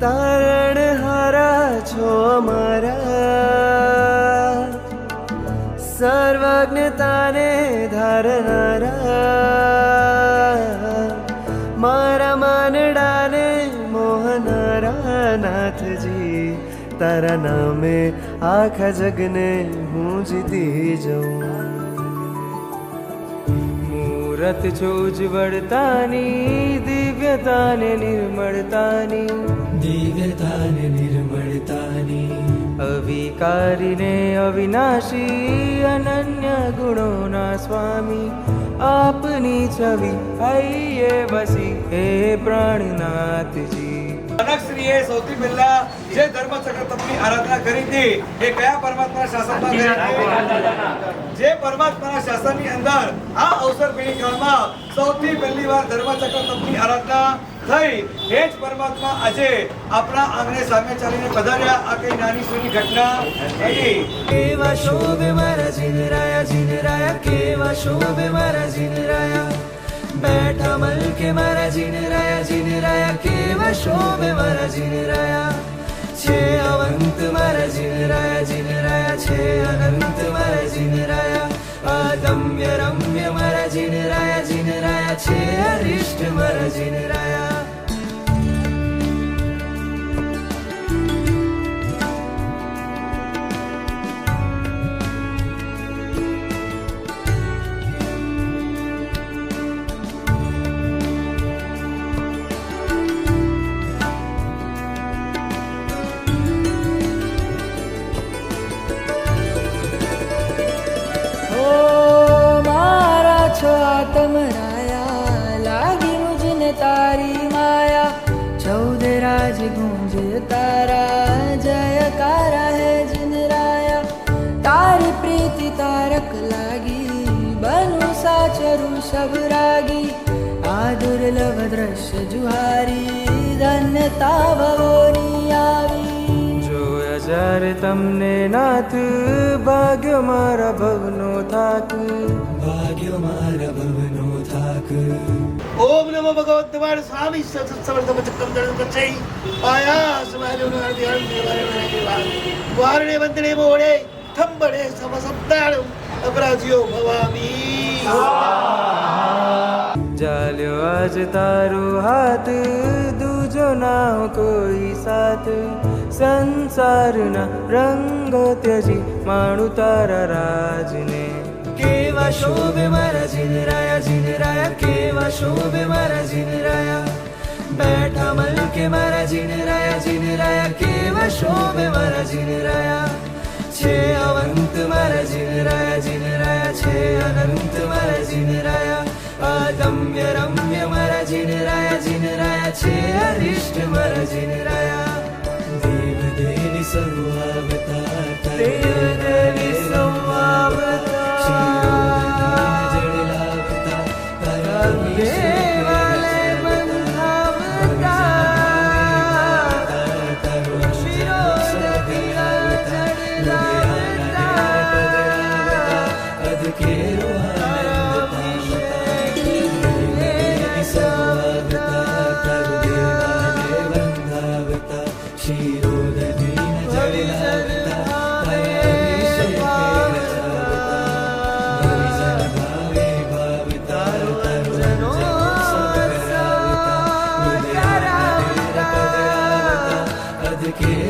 તારણ હારા છો અમારા, સર્વજ્ઞતાને ધારનારા, મારા માનડાને મોહનારા નાથજી, તારા નામે આખા જગને હું જીતી જાઉં. મૂરત છો ઉજ્જવળતાની, દિવ્યતાને નિર્મળતાની, દિવ્યતાને નિર્મળતાની, અવિકારીને અવિનાશી, અનન્ય ગુણોના સ્વામી, આપની છવિ આઈએ બસી હે પ્રાણનાથજી. જનકશ્રીએ સૌથી પહેલા જે ધર્મચક્ર તપની આરાધના કરી હતી એ કયા પરમાત્માના શાસનમાં કરી હતી? જે પરમાત્માના શાસનની અંદર આ અવસર પેઢી કાળમાં સૌથી પહેલી વાર ધર્મચક્ર તપની આરાધના થઈ, એ જ પરમાત્મા આજે આપણા આંગણે સામે ચાલીને પધાર્યા. આ કઈ નાની સૂની ઘટના હતી. કેવા શોભે મારા જીનરાયા, જીનરાયા કેવા શોભે મારા જીનરાયા, બેઠા મલકે મારા જીનરાયા, જીનરાયા કેવા શોભે મારા જીનરાયા, છે અવંત મારા જીનરાયા, જીનરાયા છે અનંત મારા જીનરાયા, અદમ્ય રમ્ય મારા જીનરાયા, જીનરાયા છે અરિષ્ટ મારા જીનરાયા. तमराया लागी मुझने तारी माया, 14 राज गूंजे तारा जयकारा है जिनराया, तारी प्रीति तारक लागी बनु साचरु सब रागी, आ दुर्लभ दृश्य जुहारी धन्यता भवोनी આવી. જોયા જ્યારે તમને નાથ, ભાગ્ય મારા ભવનો થાક, ભાગ્ય મારા ભવનો થાક. ઓમ નમો ભગવદ્વાડ સ્વામી સત્સવર્ધમ ચક્રમ દળ પચૈ આયાસ માર્યો નાર્દ્યાન દેવાય દેવા વારણે વંદને મોડે થંબડે સમસપ્તાળ અપરાધ્યો ભવામી. જાલ્યો આજ તારો હાથ, દૂજો ના કોઈ સાથ, સંસારના રંગો ત્યજી માણું તારા રાજને. કેવા શોભે મારા જીનરાયા, જીનરાયા કેવા શોભે મારા જીનરાયા, બેઠા મલકે મારા જીનરાયા, જીનરાયા કેવા શોભે મારા જીનરાયા, છે અવંત મારા જીનરાયા, જીનરાયા છે અનંત મારા જીનરાયા, અદમ્ય રમ્ય મારા જીનરાયા, જીનરાયા છે અરિષ્ટ મારા જીનરાયા. દેવ દેવી સર્વાવતાર, દેવ દેવી સર્વાવતાર, જડલાવતાર, તારા દેવાલે બંધાવતાર, શિરોદધિયા જડલાવતાર, અધકેરો के